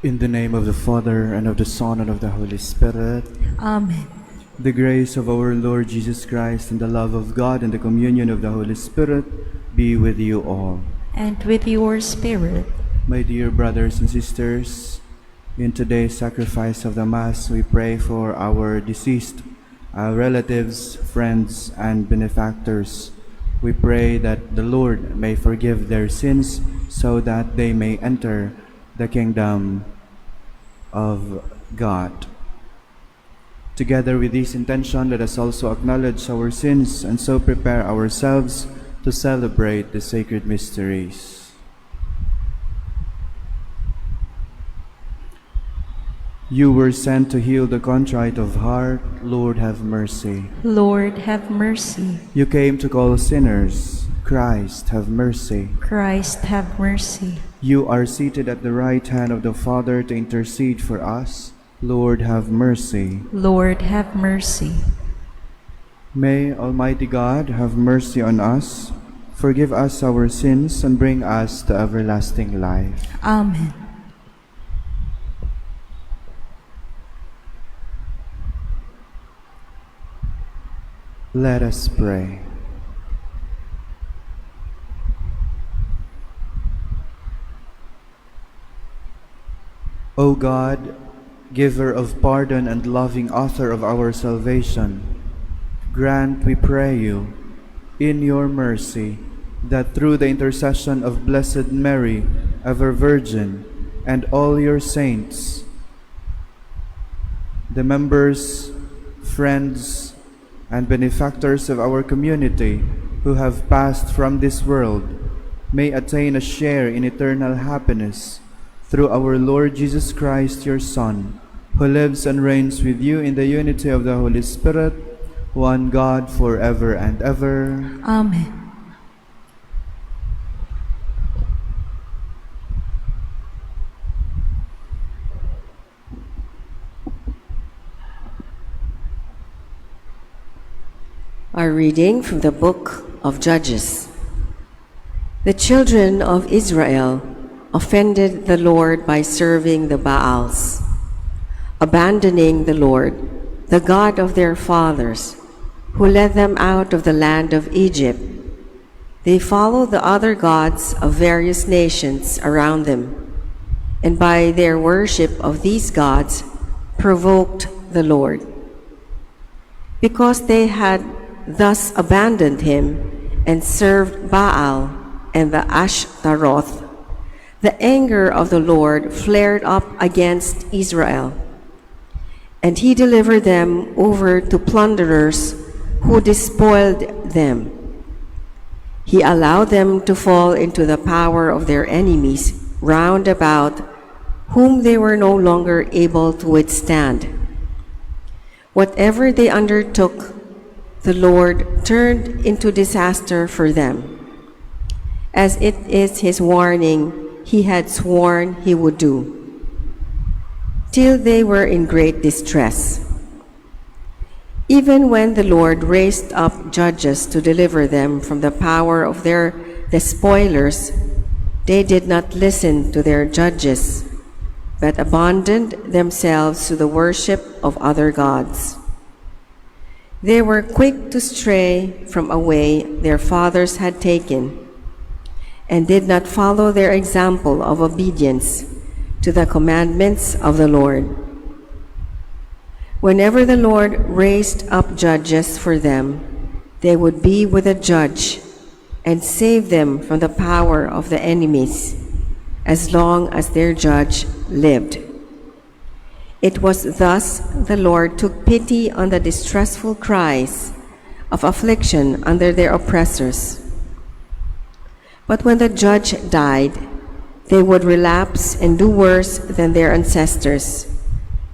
In the name of the Father, and of the Son, and of the Holy Spirit. Amen. The grace of our Lord Jesus Christ, and the love of God, and the communion of the Holy Spirit be with you all. And with your spirit. My dear brothers and sisters, in today's sacrifice of the Mass, we pray for our deceased relatives, friends, and benefactors. We pray that the Lord may forgive their sins so that they may enter the kingdom of God. Together with this intention, let us also acknowledge our sins and so prepare ourselves to celebrate the sacred mysteries. You were sent to heal the contrite of heart. Lord, have mercy. Lord, have mercy. You came to call sinners. Christ, have mercy. Christ, have mercy. You are seated at the right hand of the Father to intercede for us. Lord, have mercy. Lord, have mercy. May Almighty God have mercy on us, forgive us our sins, and bring us to everlasting life. Amen. Let us pray. O God, giver of pardon and loving author of our salvation, grant, we pray you, in your mercy, that through the intercession of Blessed Mary, ever Virgin, and all your saints, the members, friends, and benefactors of our community who have passed from this world may attain a share in eternal happiness through our Lord Jesus Christ, your Son, who lives and reigns with you in the unity of the Holy Spirit, one God, forever and ever. Amen. A reading from the book of Judges. The children of Israel offended the Lord by serving the Baals, abandoning the Lord, the God of their fathers, who led them out of the land of Egypt. They followed the other gods of various nations around them, and by their worship of these gods provoked the Lord. Because they had thus abandoned him and served Baal and the Ashtaroth, the anger of the Lord flared up against Israel, and he delivered them over to plunderers who despoiled them. He allowed them to fall into the power of their enemies round about, whom they were no longer able to withstand. Whatever they undertook, the Lord turned into disaster for them, as it is his warning he had sworn he would do, till they were in great distress. Even when the Lord raised up judges to deliver them from the power of their despoilers, they did not listen to their judges, but abandoned themselves to the worship of other gods. They were quick to stray from a way their fathers had taken, and did not follow their example of obedience to the commandments of the Lord. Whenever the Lord raised up judges for them, they would be with a judge and save them from the power of the enemies, as long as their judge lived. It was thus the Lord took pity on the distressful cries of affliction under their oppressors. But when the judge died, they would relapse and do worse than their ancestors,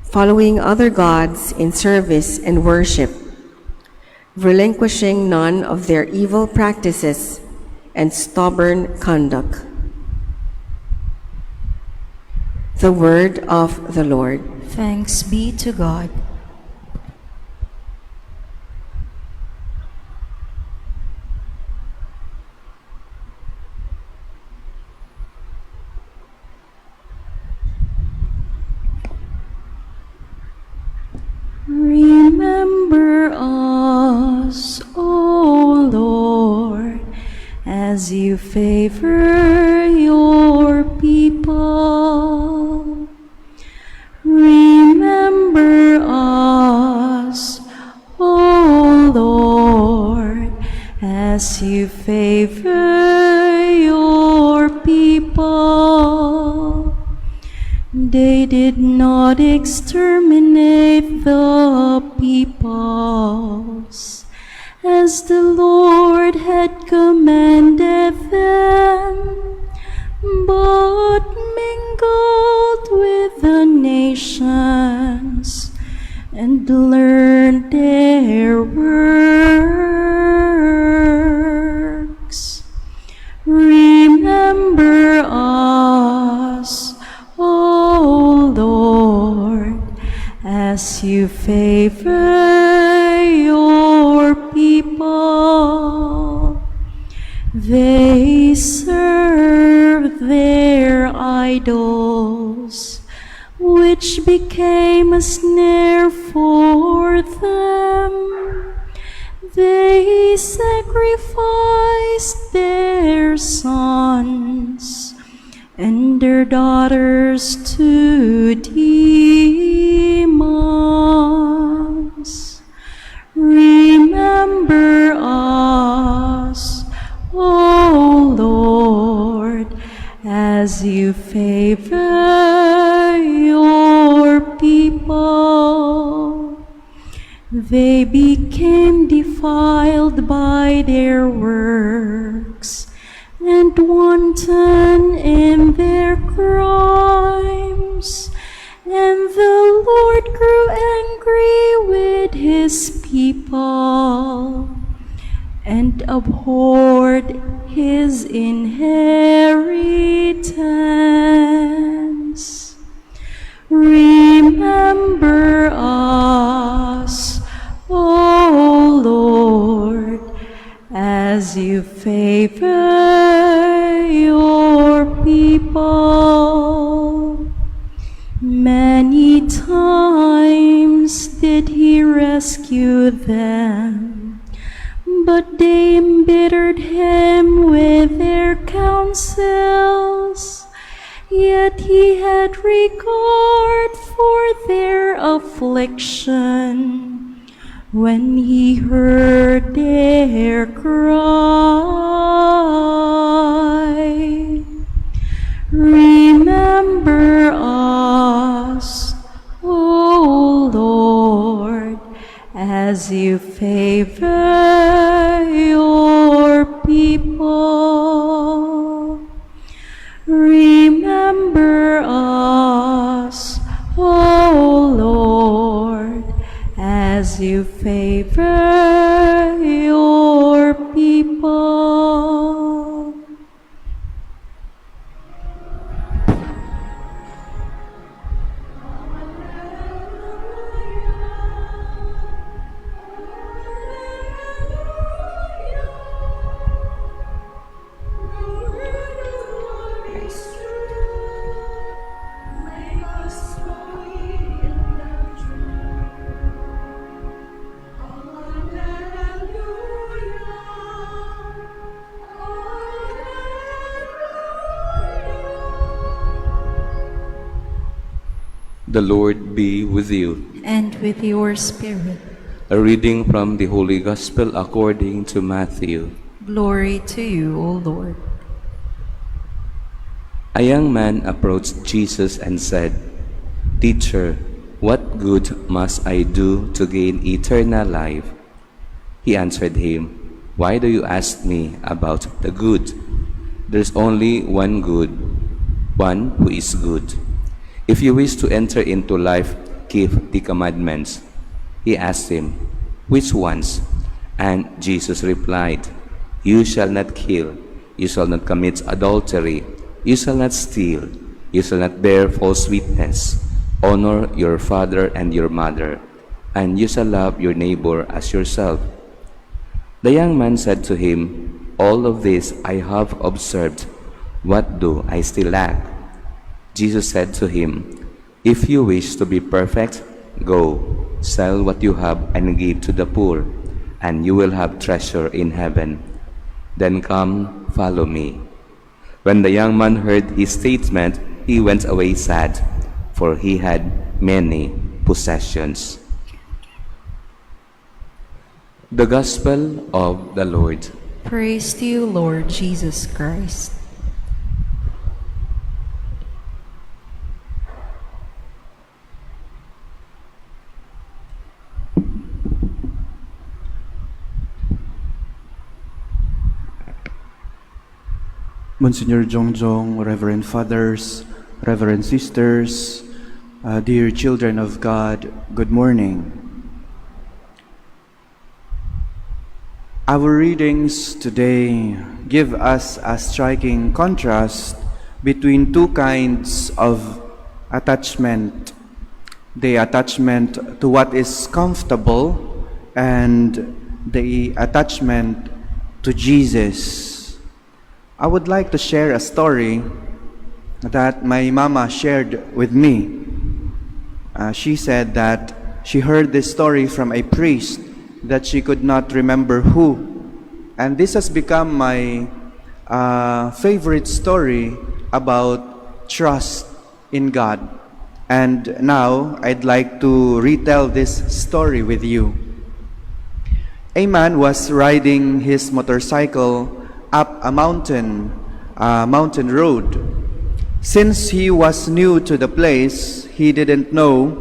following other gods in service and worship, relinquishing none of their evil practices and stubborn conduct. The word of the Lord. Thanks be to God. as you favor your people. Remember us, O Lord, as you favor your people. They did not exterminate the peoples, as the Lord had commanded them, but mingled with the nations and learned their works. Remember us, O Lord, as you favor your people. They serve their idols, which became a snare for them. They sacrificed their sons and their daughters to demons. Remember us, O Lord, as you favor your people. They became defiled by their works and wanton in their crimes. And the Lord grew angry with his people and abhorred his inheritance. Remember us, O Lord, as you favor your people. Many times did he rescue them, but they embittered him with their counsels. Yet he had regard for their affliction when he heard their cry. Remember us, O Lord, as you favor your people. Remember us, O Lord, as you favor your people. The Lord be with you. And with your spirit. A reading from the Holy Gospel according to Matthew. Glory to you, O Lord. A young man approached Jesus and said, "Teacher, what good must I do to gain eternal life?" He answered him, "Why do you ask me about the good? There's only one good, one who is good. If you wish to enter into life, keep the commandments." He asked him, "Which ones?" And Jesus replied, "You shall not kill, you shall not commit adultery, you shall not steal, you shall not bear false witness, honor your father and your mother, and you shall love your neighbor as yourself." The young man said to him, "All of this I have observed. What do I still lack?" Jesus said to him, "If you wish to be perfect, go, sell what you have and give to the poor, and you will have treasure in heaven. Then come, follow me." When the young man heard his statement, he went away sad, for he had many possessions. The Gospel of the Lord. Praise to you, Lord Jesus Christ. Monsignor Jongjong, Reverend Fathers, Reverend Sisters, dear children of God, good morning. Our readings today give us a striking contrast between two kinds of attachment. The attachment to what is comfortable and the attachment to Jesus. I would like to share a story that my mama shared with me. She said that she heard this story from a priest that she could not remember who. And this has become my favorite story about trust in God. And now I'd like to retell this story with you. A man was riding his motorcycle up a mountain road. Since he was new to the place, he didn't know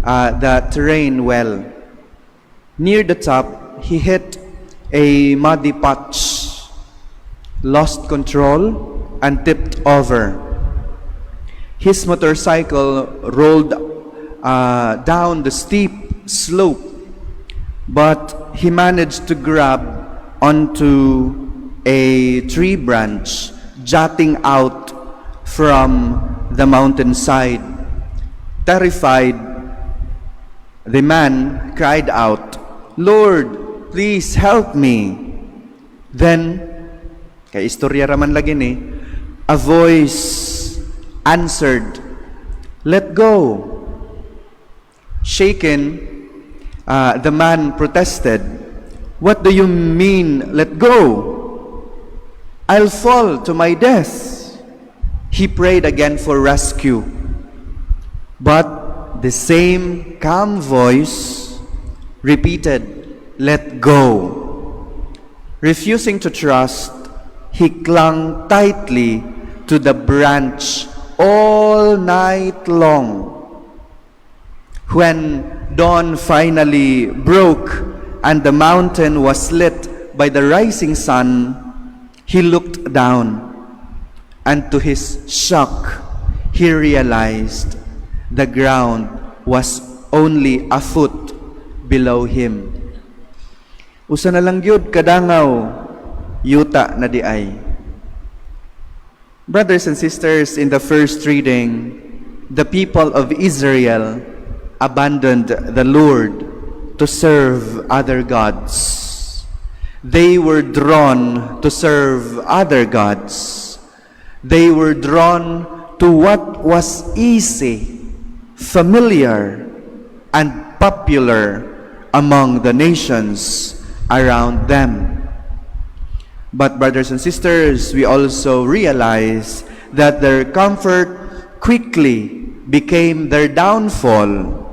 the terrain well. Near the top, he hit a muddy patch, lost control, and tipped over. His motorcycle rolled down the steep slope, but he managed to grab onto a tree branch jutting out from the mountainside. Terrified, the man cried out, "Lord, please help me." Then, kay istorya raman lagi ni, a voice answered, "Let go." Shaken, the man protested, "What do you mean, let go? I'll fall to my death." He prayed again for rescue. But the same calm voice repeated, "Let go." Refusing to trust, he clung tightly to the branch all night long. When dawn finally broke and the mountain was lit by the rising sun, he looked down, and to his shock, he realized the ground was only a foot below him. Usa na lang gyud kadangaw, yuta na di ay. Brothers and sisters, in the first reading, the people of Israel abandoned the Lord to serve other gods. They were drawn to serve other gods. They were drawn to what was easy, familiar, and popular among the nations around them. But brothers and sisters, we also realize that their comfort quickly became their downfall,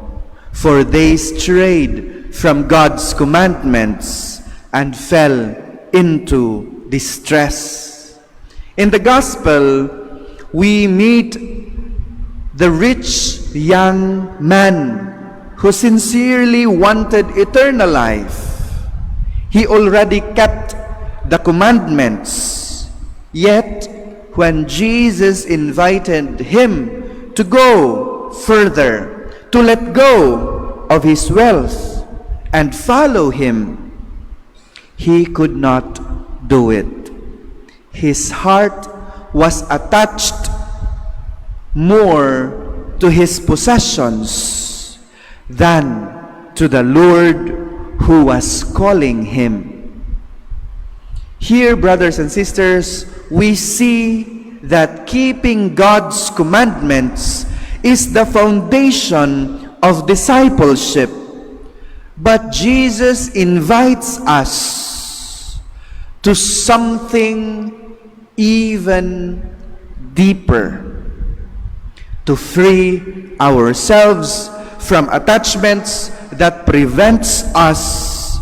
for they strayed from God's commandments and fell into distress. In the Gospel, we meet the rich young man who sincerely wanted eternal life. He already kept the commandments, yet when Jesus invited him to go further, to let go of his wealth and follow him, he could not do it. His heart was attached more to his possessions than to the Lord who was calling him. Here, brothers and sisters, we see that keeping God's commandments is the foundation of discipleship. But Jesus invites us to something even deeper, to free ourselves from attachments that prevent us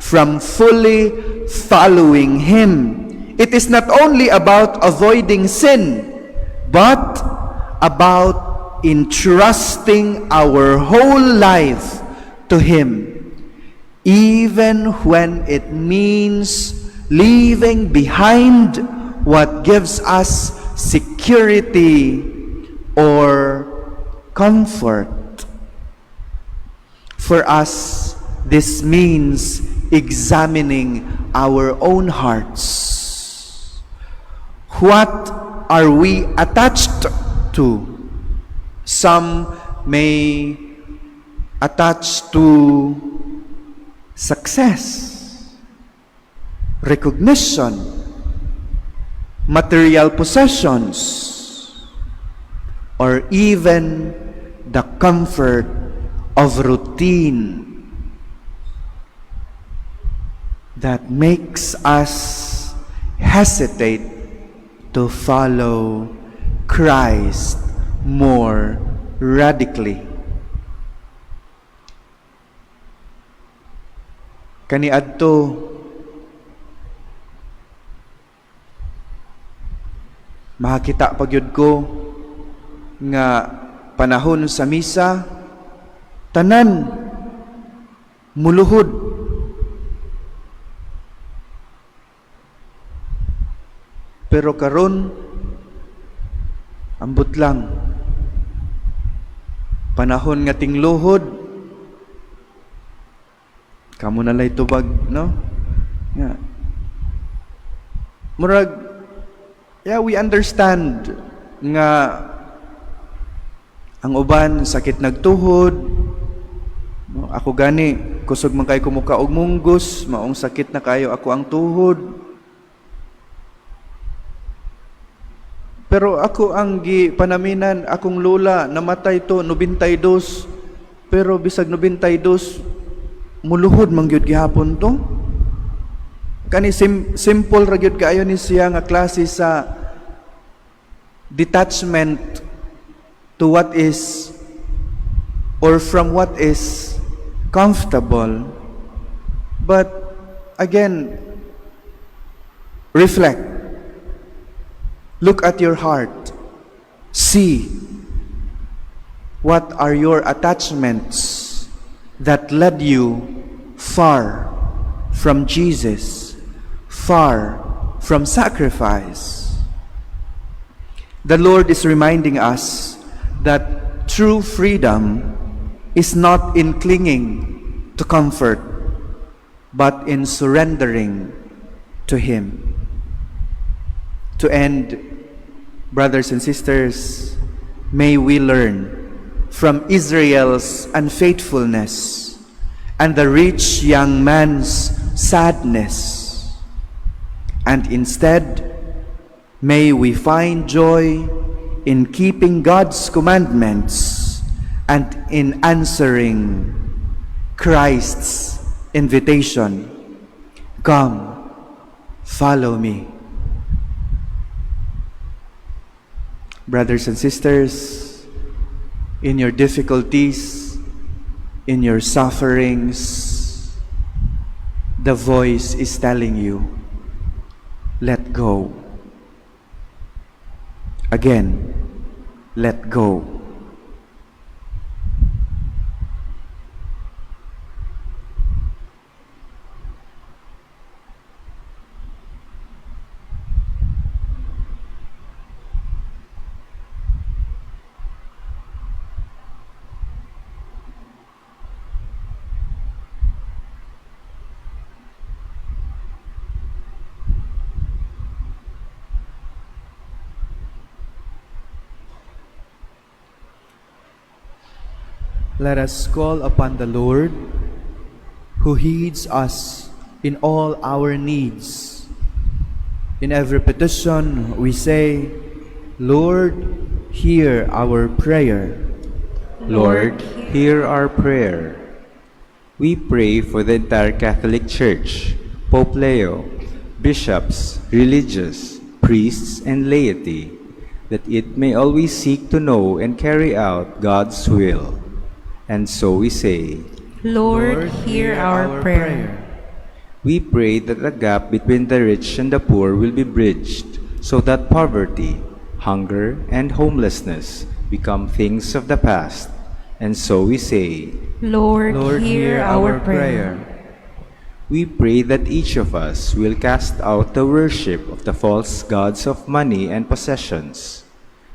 from fully following Him. It is not only about avoiding sin, but about entrusting our whole life to Him, even when it means leaving behind what gives us security or comfort. For us, this means examining our own hearts. What are we attached to? Some may attach to success, recognition, material possessions, or even the comfort of routine that makes us hesitate to follow Christ more radically. Kaniadto makakita pagyud ko nga panahon sa misa tanan muluhod. Pero karon ambot lang panahon nga tingluhod kamo na lay tubag, no? Yeah. Murag, yeah, we understand nga ang uban sakit nagtuhod. No? Ako gani, kusog man kay kumuka og munggos, maong sakit na kayo ako ang tuhod. Pero ako ang panaminan, akong lola, namatay to, 92. Pero bisag 92, muluhod man gyud gihapon to. Kani simple ra gyud kaayo ni siya nga klase sa detachment to what is or from what is comfortable. But again, reflect. Look at your heart. See what are your attachments that led you far from Jesus, far from sacrifice. The Lord is reminding us that true freedom is not in clinging to comfort, but in surrendering to Him. To end, brothers and sisters, may we learn from Israel's unfaithfulness and the rich young man's sadness, and instead, may we find joy in keeping God's commandments and in answering Christ's invitation. Come, follow me. Brothers and sisters, in your difficulties, in your sufferings, the voice is telling you, let go. Again, let go. Let us call upon the Lord, who heeds us in all our needs. In every petition we say, Lord, hear our prayer. Lord, hear our prayer. We pray for the entire Catholic Church, Pope Leo, bishops, religious, priests, and laity, that it may always seek to know and carry out God's will. And so we say, Lord, hear our prayer. we pray that the gap between the rich and the poor will be bridged, so that poverty, hunger, and homelessness become things of the past. And so we say, Lord, hear our prayer. we pray that each of us will cast out the worship of the false gods of money and possessions.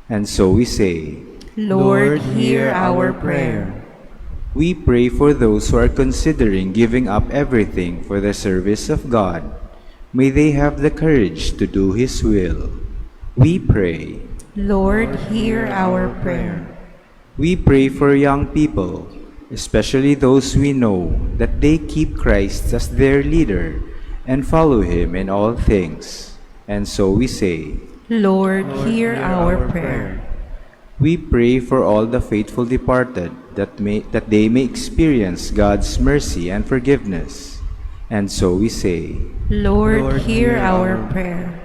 And so we say, Lord, hear our prayer. we pray for those who are considering giving up everything for the service of God. May they have the courage to do His will. We pray. Lord, hear our prayer. We pray for young people, especially those we know, that they keep Christ as their leader and follow Him in all things. And so we say, Lord, hear our prayer. we pray for all the faithful departed, that they may experience God's mercy and forgiveness. And so we say, Lord, hear our prayer.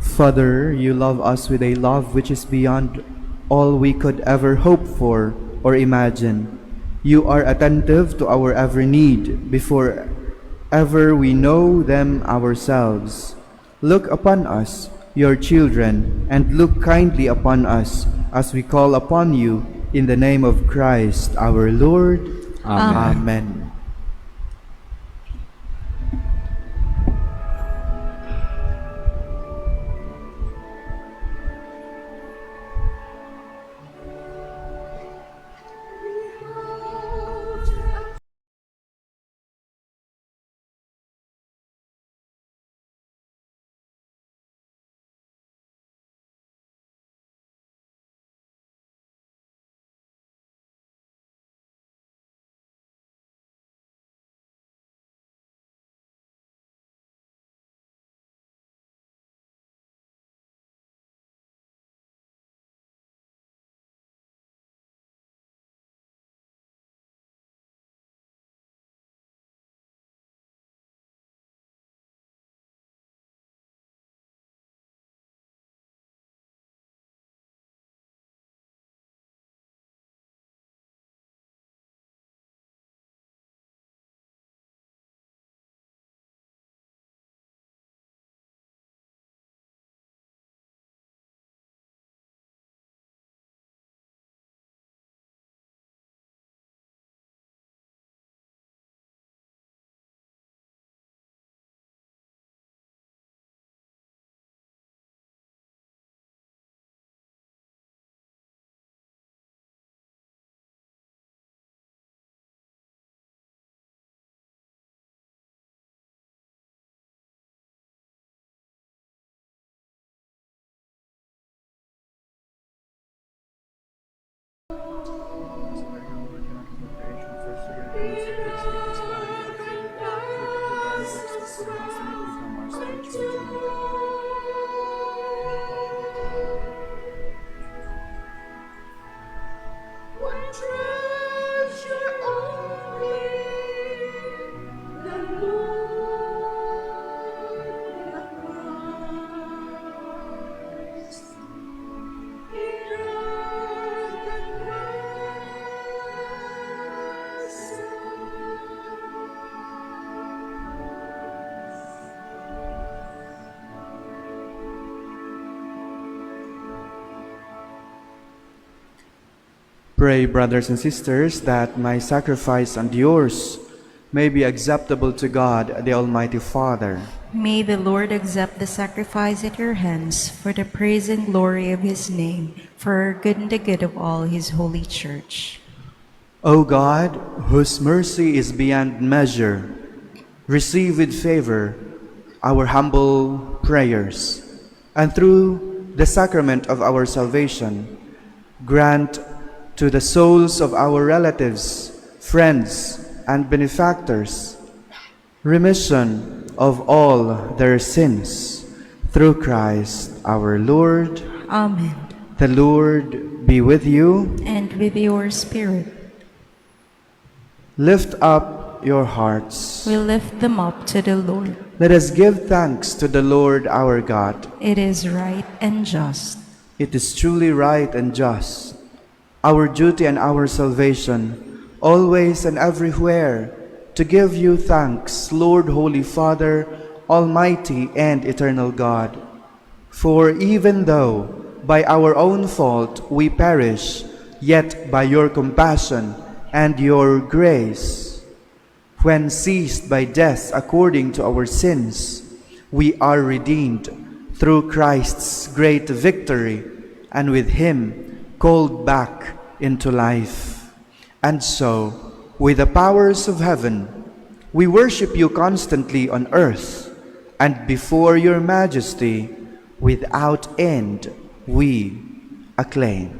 Father, you love us with a love which is beyond all we could ever hope for or imagine. You are attentive to our every need before ever we know them ourselves. Look upon us, your children, and look kindly upon us as we call upon you in the name of Christ our Lord. Amen. Amen. Pray, brothers and sisters, that my sacrifice and yours may be acceptable to God, the Almighty Father. May the Lord accept the sacrifice at your hands for the praise and glory of his name, for our good and the good of all his holy church. O God, whose mercy is beyond measure, receive with favor our humble prayers, and through the sacrament of our salvation, grant to the souls of our relatives, friends, and benefactors remission of all their sins, through Christ our Lord. Amen. The Lord be with you. And with your spirit. Lift up your hearts. We lift them up to the Lord. Let us give thanks to the Lord our God. It is right and just. It is truly right and just, our duty and our salvation, always and everywhere, to give you thanks, Lord, Holy Father, Almighty and eternal God. For even though by our own fault we perish, yet by your compassion and your grace, when seized by death according to our sins, we are redeemed through Christ's great victory, and with him called back into life. And so, with the powers of heaven, we worship you constantly on earth, and before your majesty, without end, we acclaim.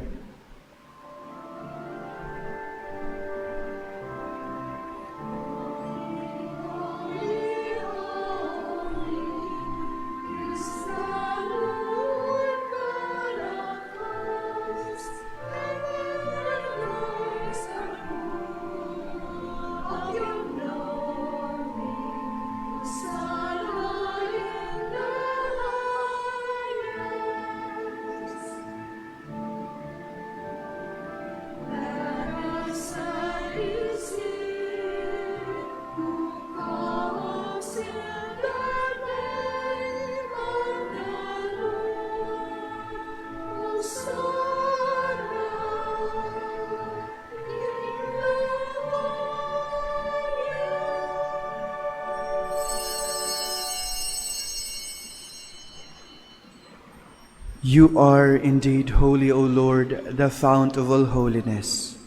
You are indeed holy, O Lord, the fount of all holiness.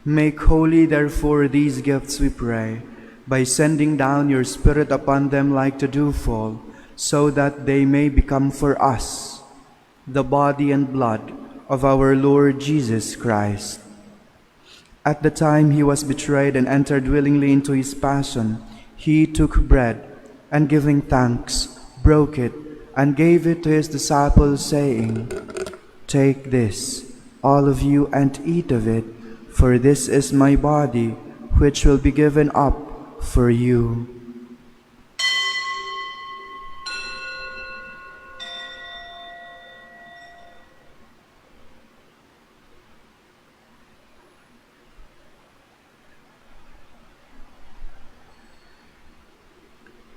Make holy, therefore, these gifts, we pray, by sending down your Spirit upon them like the dewfall, so that they may become for us the body and blood of our Lord Jesus Christ. At the time he was betrayed and entered willingly into his passion, he took bread, and giving thanks, broke it, and gave it to his disciples, saying, "Take this, all of you, and eat of it, for this is my body, which will be given up for you."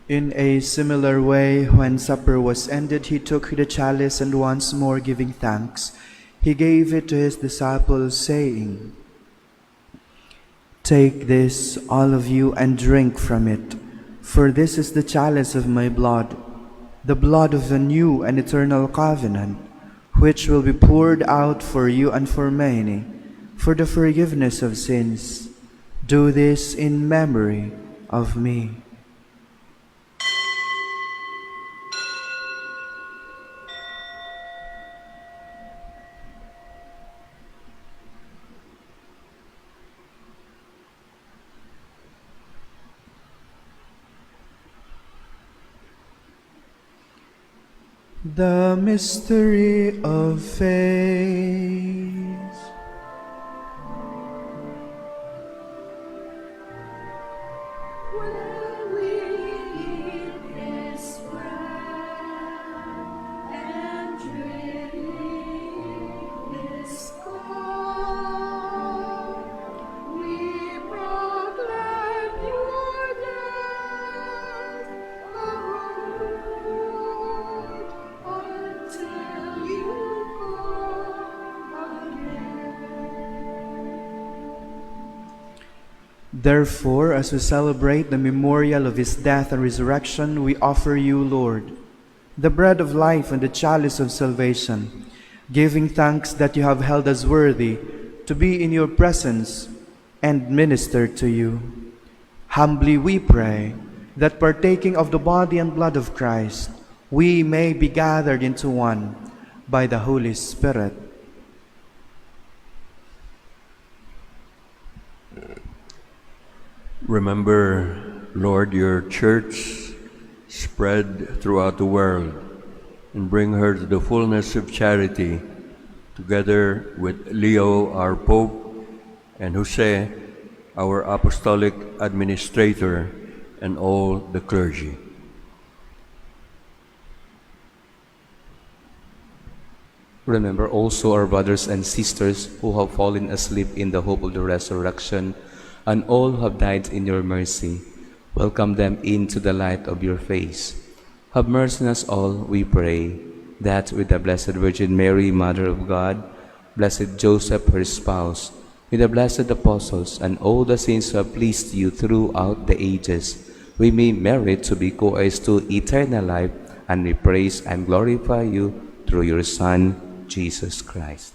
In a similar way, when supper was ended, he took the chalice, and once more giving thanks, he gave it to his disciples, saying, "Take this, all of you, and drink from it, for this is the chalice of my blood, the blood of the new and eternal covenant, which will be poured out for you and for many, for the forgiveness of sins. Do this in memory of me." The mystery of faith. When we eat His bread and drink His cup, we proclaim your death, O Lord, until you come again. Therefore, as we celebrate the memorial of his death and resurrection, we offer you, Lord, the bread of life and the chalice of salvation, giving thanks that you have held us worthy to be in your presence and minister to you. Humbly we pray that, partaking of the body and blood of Christ, we may be gathered into one by the Holy Spirit. Remember, Lord, your church spread throughout the world, and bring her to the fullness of charity, together with Leo, our Pope, and Jose, our apostolic administrator, and all the clergy. Remember also our brothers and sisters who have fallen asleep in the hope of the resurrection, and all who have died in your mercy. Welcome them into the light of your face. Have mercy on us all, we pray, that with the Blessed Virgin Mary, Mother of God, Blessed Joseph, her spouse, with the blessed apostles and all the saints who have pleased you throughout the ages, we may merit to be co-heirs to eternal life, and we praise and glorify you through your Son, Jesus Christ.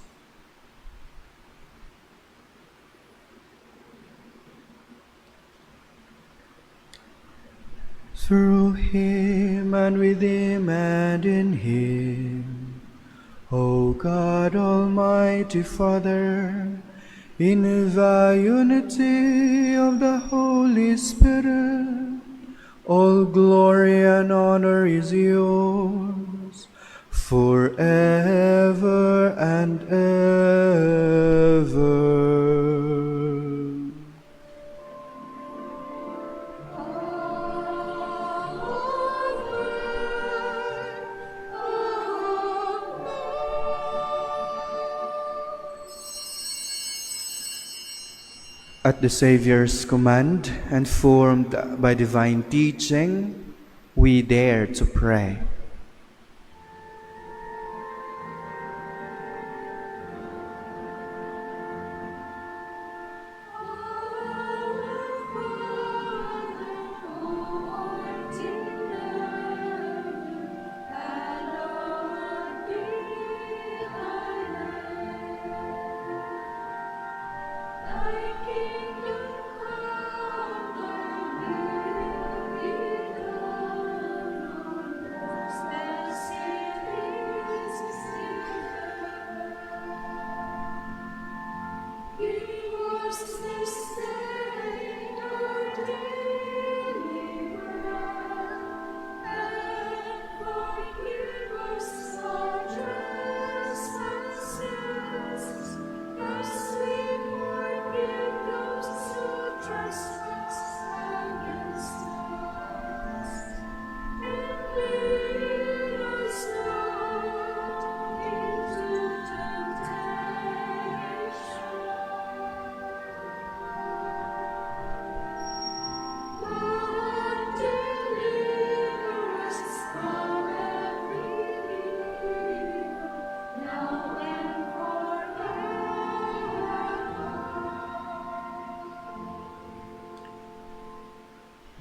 Through him and with him and in him, O God, Almighty Father, in the unity of the Holy Spirit, all glory and honor is yours forever and ever. At the Savior's command and formed by divine teaching, we dare to pray.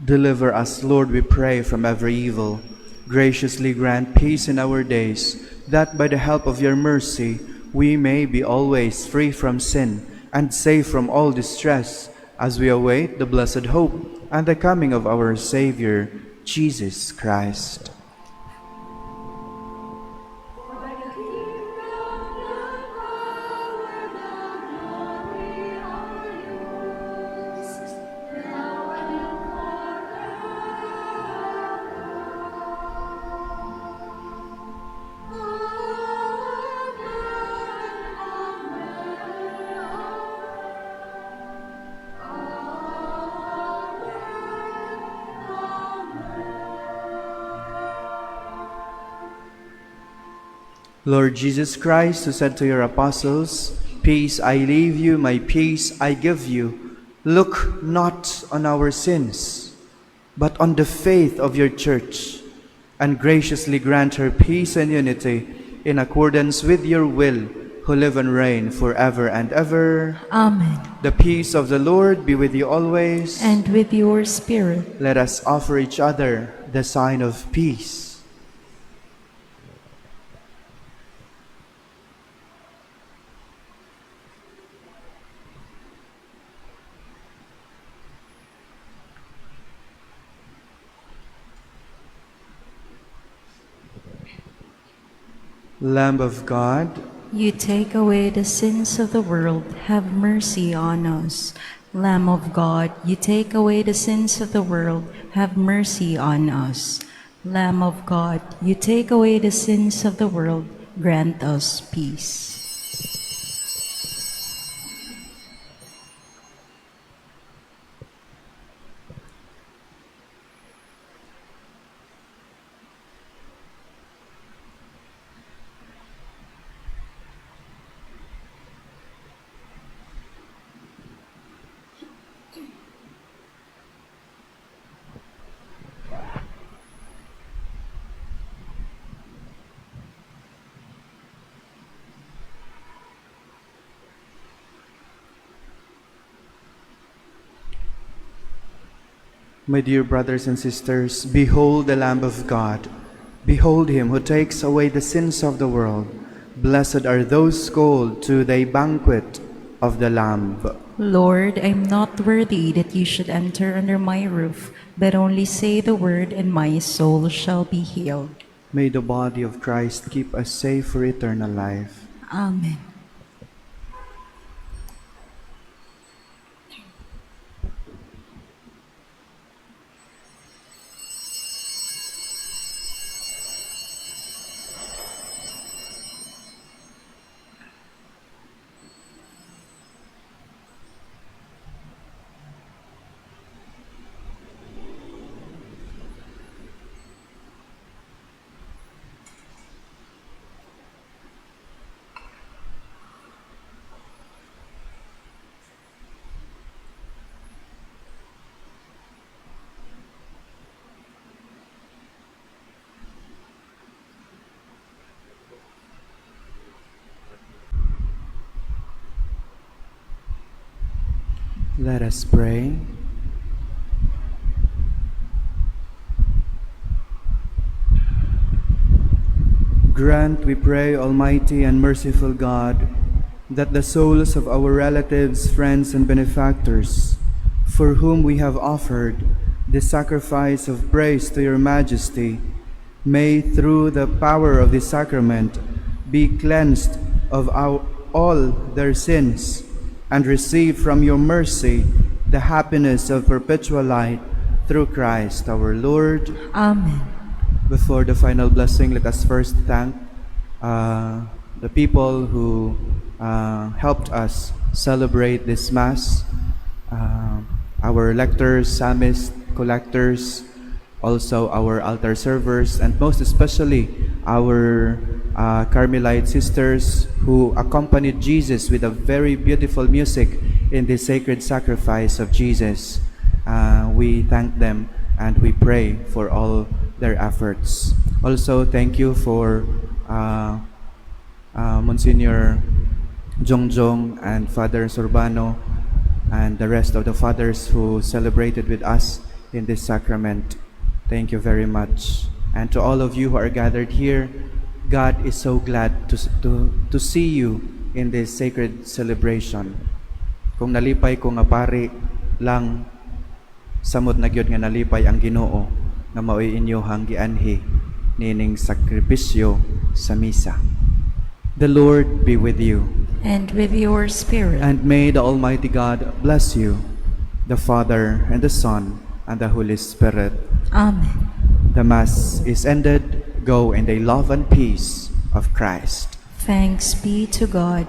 Deliver us, Lord, we pray, from every evil. Graciously grant peace in our days, that by the help of your mercy we may be always free from sin and safe from all distress, as we await the blessed hope and the coming of our Savior, Jesus Christ. Lord Jesus Christ, who said to your apostles, "Peace I leave you, my peace I give you," look not on our sins, but on the faith of your church, and graciously grant her peace and unity in accordance with your will, who live and reign forever and ever. Amen. The peace of the Lord be with you always. And with your spirit. Let us offer each other the sign of peace. Lamb of God, You take away the sins of the world, have mercy on us. Lamb of God, you take away the sins of the world, have mercy on us. Lamb of God, you take away the sins of the world, grant us peace. My dear brothers and sisters, behold the Lamb of God. Behold him who takes away the sins of the world. Blessed are those called to the banquet of the Lamb. Lord, I am not worthy that you should enter under my roof, but only say the word, and my soul shall be healed. May the body of Christ keep us safe for eternal life. Amen. Let us pray. Grant, we pray, Almighty and merciful God, that the souls of our relatives, friends, and benefactors, for whom we have offered this sacrifice of praise to your majesty, may, through the power of this sacrament, be cleansed of all their sins and receive from your mercy the happiness of perpetual life through Christ our Lord. Amen. Before the final blessing, let us first thank the people who helped us celebrate this Mass, our lectors, psalmists, collectors, also our altar servers, and most especially our Carmelite sisters who accompanied Jesus with a very beautiful music in the sacred sacrifice of Jesus. We thank them and we pray for all their efforts. Also, thank you for Monsignor Jongjong and Father Sorbano and the rest of the fathers who celebrated with us in this sacrament. Thank you very much. And to all of you who are gathered here, God is so glad to see you in this sacred celebration. Kung nalipay ko nga pari lang, samot na gyud nga nalipay ang Ginoo nga maoy inyohang gianhi nining sakripisyo sa misa. The Lord be with you. And with your spirit. And may the Almighty God bless you, the Father and the Son and the Holy Spirit. Amen. The Mass is ended. Go in the love and peace of Christ. Thanks be to God.